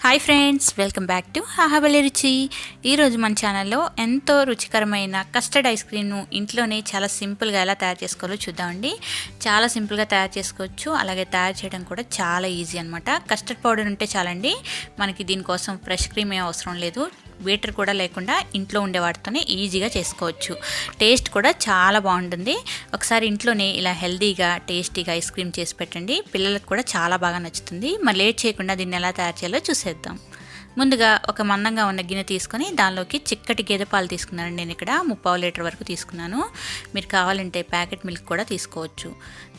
Hi friends, welcome back to ఆహాబలి రుచి. ఈరోజు మన ఛానల్లో ఎంతో రుచికరమైన కస్టర్డ్ ఐస్ క్రీమ్ను ఇంట్లోనే చాలా సింపుల్గా ఎలా తయారు చేసుకోవాలో చూద్దామండి. చాలా సింపుల్గా తయారు చేసుకోవచ్చు, అలాగే తయారు చేయడం కూడా చాలా ఈజీ అనమాట. కస్టర్డ్ పౌడర్ ఉంటే చాలండి, మనకి దీనికోసం ఫ్రెష్ క్రీమ్ ఏం అవసరం లేదు. బీటర్ కూడా లేకుండా ఇంట్లో ఉండే వాటితోనే ఈజీగా చేసుకోవచ్చు. టేస్ట్ కూడా చాలా బాగుంటుంది. ఒకసారి ఇంట్లోనే ఇలా హెల్తీగా టేస్టీగా ఐస్ క్రీమ్ చేసి పెట్టండి, పిల్లలకు కూడా చాలా బాగా నచ్చుతుంది. మరి లేట్ చేయకుండా దీన్ని ఎలా తయారు చేయాలో చూసేద్దాం. ముందుగా ఒక మందంగా ఉన్న గిన్నె తీసుకొని దానిలోకి చిక్కటి గేదె పాలు తీసుకున్నాను. నేను ఇక్కడ 3/4 లీటర్ వరకు తీసుకున్నాను. మీరు కావాలంటే ప్యాకెట్ మిల్క్ కూడా తీసుకోవచ్చు.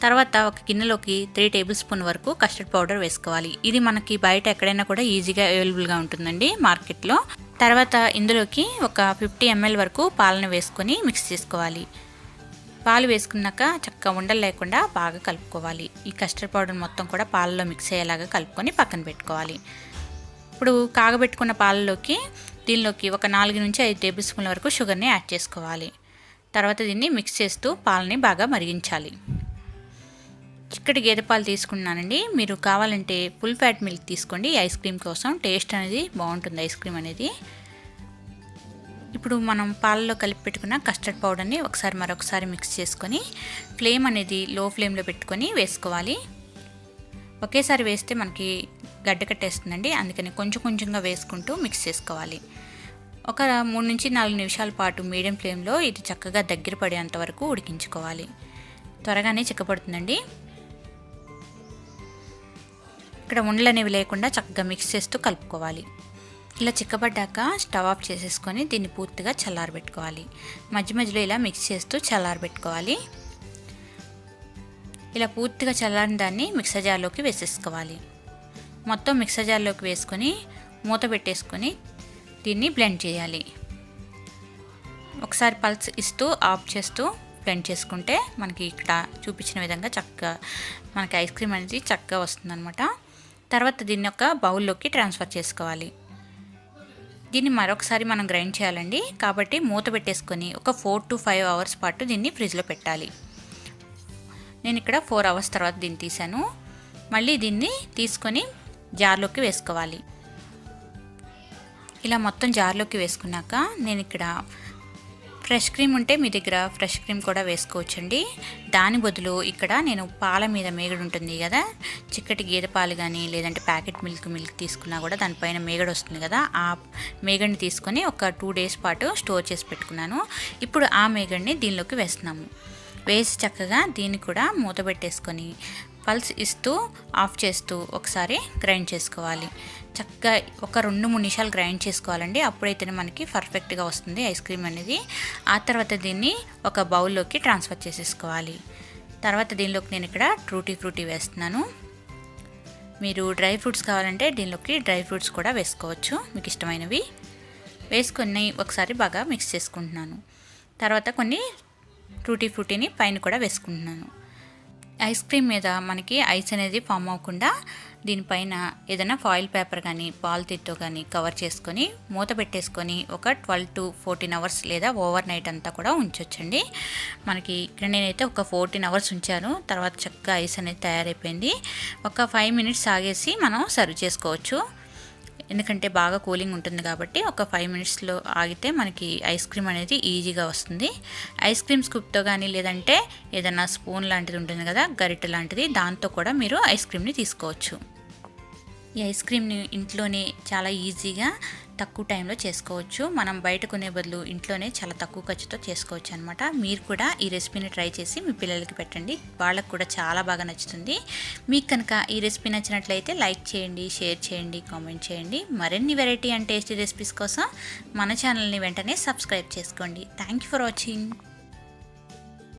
తర్వాత ఒక గిన్నెలోకి 3 టేబుల్ స్పూన్ వరకు కస్టర్డ్ పౌడర్ వేసుకోవాలి. ఇది మనకి బయట ఎక్కడైనా కూడా ఈజీగా అవైలబుల్గా ఉంటుందండి మార్కెట్లో. తర్వాత ఇందులోకి ఒక 50 ml వరకు పాలను వేసుకొని మిక్స్ చేసుకోవాలి. పాలు వేసుకున్నాక చక్కగా ఉండలు లేకుండా బాగా కలుపుకోవాలి. ఈ కస్టర్డ్ పౌడర్ మొత్తం కూడా పాలలో మిక్స్ అయ్యేలాగా కలుపుకొని పక్కన పెట్టుకోవాలి. ఇప్పుడు కాగబెట్టుకున్న పాలలోకి దీనిలోకి ఒక 4 నుంచి 5 టేబుల్ స్పూన్ల వరకు షుగర్ని యాడ్ చేసుకోవాలి. తర్వాత దీన్ని మిక్స్ చేస్తూ పాలని బాగా మరిగించాలి. చిక్కటి గేదె పాలు తీసుకున్నానండి. మీరు కావాలంటే ఫుల్ ఫ్యాట్ మిల్క్ తీసుకోండి. ఐస్ క్రీమ్ కోసం టేస్ట్ అనేది బాగుంటుంది, ఐస్ క్రీమ్ అనేది. ఇప్పుడు మనం పాలలో కలిపి పెట్టుకున్న కస్టర్డ్ పౌడర్ని మరొకసారి మిక్స్ చేసుకొని ఫ్లేమ్ అనేది లో ఫ్లేమ్లో పెట్టుకొని వేసుకోవాలి. ఒకేసారి వేస్తే మనకి గడ్డ కట్టేస్తుందండి, అందుకని కొంచెం కొంచెంగా వేసుకుంటూ మిక్స్ చేసుకోవాలి. ఒక 3 నుంచి 4 నిమిషాల పాటు మీడియం ఫ్లేమ్లో ఇది చక్కగా దగ్గర పడేంత వరకు ఉడికించుకోవాలి. త్వరగానే చిక్కపడుతుందండి. ఇక్కడ ఉండలు అనేవి లేకుండా చక్కగా మిక్స్ చేస్తూ కలుపుకోవాలి. ఇలా చిక్కబడ్డాక స్టవ్ ఆఫ్ చేసేసుకొని దీన్ని పూర్తిగా చల్లారబెట్టుకోవాలి. మధ్య మధ్యలో ఇలా మిక్స్ చేస్తూ చల్లారబెట్టుకోవాలి. ఇలా పూర్తిగా చల్లారిన దాన్ని మిక్సర్ జార్లోకి వేసేసుకోవాలి. మొత్తం మిక్సర్ జార్లోకి వేసుకొని మూత పెట్టేసుకొని దీన్ని బ్లెండ్ చేయాలి. ఒకసారి పల్స్ ఇస్తూ ఆఫ్ చేస్తూ బ్లెండ్ చేసుకుంటే మనకి ఇక్కడ చూపించిన విధంగా చక్కగా మనకి ఐస్ క్రీమ్ అనేది చక్కగా వస్తుందన్నమాట. తర్వాత దీన్ని ఒక బౌల్లోకి ట్రాన్స్ఫర్ చేసుకోవాలి. దీన్ని మరొకసారి మనం గ్రైండ్ చేయాలండి, కాబట్టి మూత పెట్టేసుకొని ఒక 4 to 5 అవర్స్ పాటు దీన్ని ఫ్రిడ్జ్లో పెట్టాలి. నేను ఇక్కడ 4 అవర్స్ తర్వాత దీన్ని తీసాను. మళ్ళీ దీన్ని తీసుకొని జార్లోకి వేసుకోవాలి. ఇలా మొత్తం జార్లోకి వేసుకున్నాక నేను ఇక్కడ ఫ్రెష్ క్రీమ్ ఉంటే మీ దగ్గర ఫ్రెష్ క్రీమ్ కూడా వేసుకోవచ్చండి. దాని బదులు ఇక్కడ నేను పాల మీద మేగడ ఉంటుంది కదా, చిక్కటి గేదె పాలు కానీ లేదంటే ప్యాకెట్ మిల్క్ తీసుకున్నా కూడా దానిపైన మేగడ వస్తుంది కదా, ఆ మేగడిని తీసుకొని ఒక 2 days పాటు స్టోర్ చేసి పెట్టుకున్నాను. ఇప్పుడు ఆ మేగడిని దీనిలోకి వేస్తున్నాము. వేసి చక్కగా దీన్ని కూడా మూత పెట్టేసుకొని పల్స్ ఇస్తూ ఆఫ్ చేస్తూ ఒకసారి గ్రైండ్ చేసుకోవాలి. చక్కగా ఒక 2-3 నిమిషాలు గ్రైండ్ చేసుకోవాలండి, అప్పుడైతేనే మనకి పర్ఫెక్ట్గా వస్తుంది ఐస్ క్రీమ్ అనేది. ఆ తర్వాత దీన్ని ఒక బౌల్లోకి ట్రాన్స్ఫర్ చేసేసుకోవాలి. తర్వాత దీనిలోకి నేను ఇక్కడ టూటీ ఫ్రూటీ వేస్తున్నాను. మీరు డ్రై ఫ్రూట్స్ కావాలంటే దీనిలోకి డ్రై ఫ్రూట్స్ కూడా వేసుకోవచ్చు, మీకు ఇష్టమైనవి వేసుకొని ఒకసారి బాగా మిక్స్ చేసుకుంటున్నాను. తర్వాత కొన్ని టూటీ ఫ్రూటీని పైన కూడా వేసుకుంటున్నాను. ఐస్ క్రీమ్ మీద మనకి ఐస్ అనేది ఫామ్ అవ్వకుండా దీనిపైన ఏదైనా ఫాయిల్ పేపర్ కానీ పాలిథిన్తో కానీ కవర్ చేసుకొని మూత పెట్టేసుకొని ఒక 12 to 14 అవర్స్ లేదా ఓవర్ నైట్ అంతా కూడా ఉంచొచ్చండి. మనకి ఇక్కడ నేనైతే ఒక 14 అవర్స్ ఉంచాను. తర్వాత చక్కగా ఐస్ అనేది తయారైపోయింది. ఒక 5 minutes ఆగేసి మనం సర్వ్ చేసుకోవచ్చు, ఎందుకంటే బాగా కూలింగ్ ఉంటుంది కాబట్టి. ఒక 5 minutesలో ఆగితే మనకి ఐస్ క్రీమ్ అనేది ఈజీగా వస్తుంది. ఐస్ క్రీమ్ స్కూప్తో కానీ లేదంటే ఏదైనా స్పూన్ లాంటిది ఉంటుంది కదా, గరిటె లాంటిది, దాంతో కూడా మీరు ఐస్ క్రీమ్ని తీసుకోవచ్చు. ఈ ఐస్ క్రీమ్ని ఇంట్లోనే చాలా ఈజీగా తక్కువ టైంలో చేసుకోవచ్చు. మనం బయట కొనే బదులు ఇంట్లోనే చాలా తక్కువ ఖర్చుతో చేసుకోవచ్చు అనమాట. మీరు కూడా ఈ రెసిపీని ట్రై చేసి మీ పిల్లలకి పెట్టండి, వాళ్ళకు కూడా చాలా బాగా నచ్చుతుంది. మీకు కనుక ఈ రెసిపీ నచ్చినట్లయితే లైక్ చేయండి, షేర్ చేయండి, కామెంట్ చేయండి. మరిన్ని వెరైటీ అండ్ టేస్టీ రెసిపీస్ కోసం మన ఛానల్ని వెంటనే సబ్స్క్రైబ్ చేసుకోండి. Thank you for watching.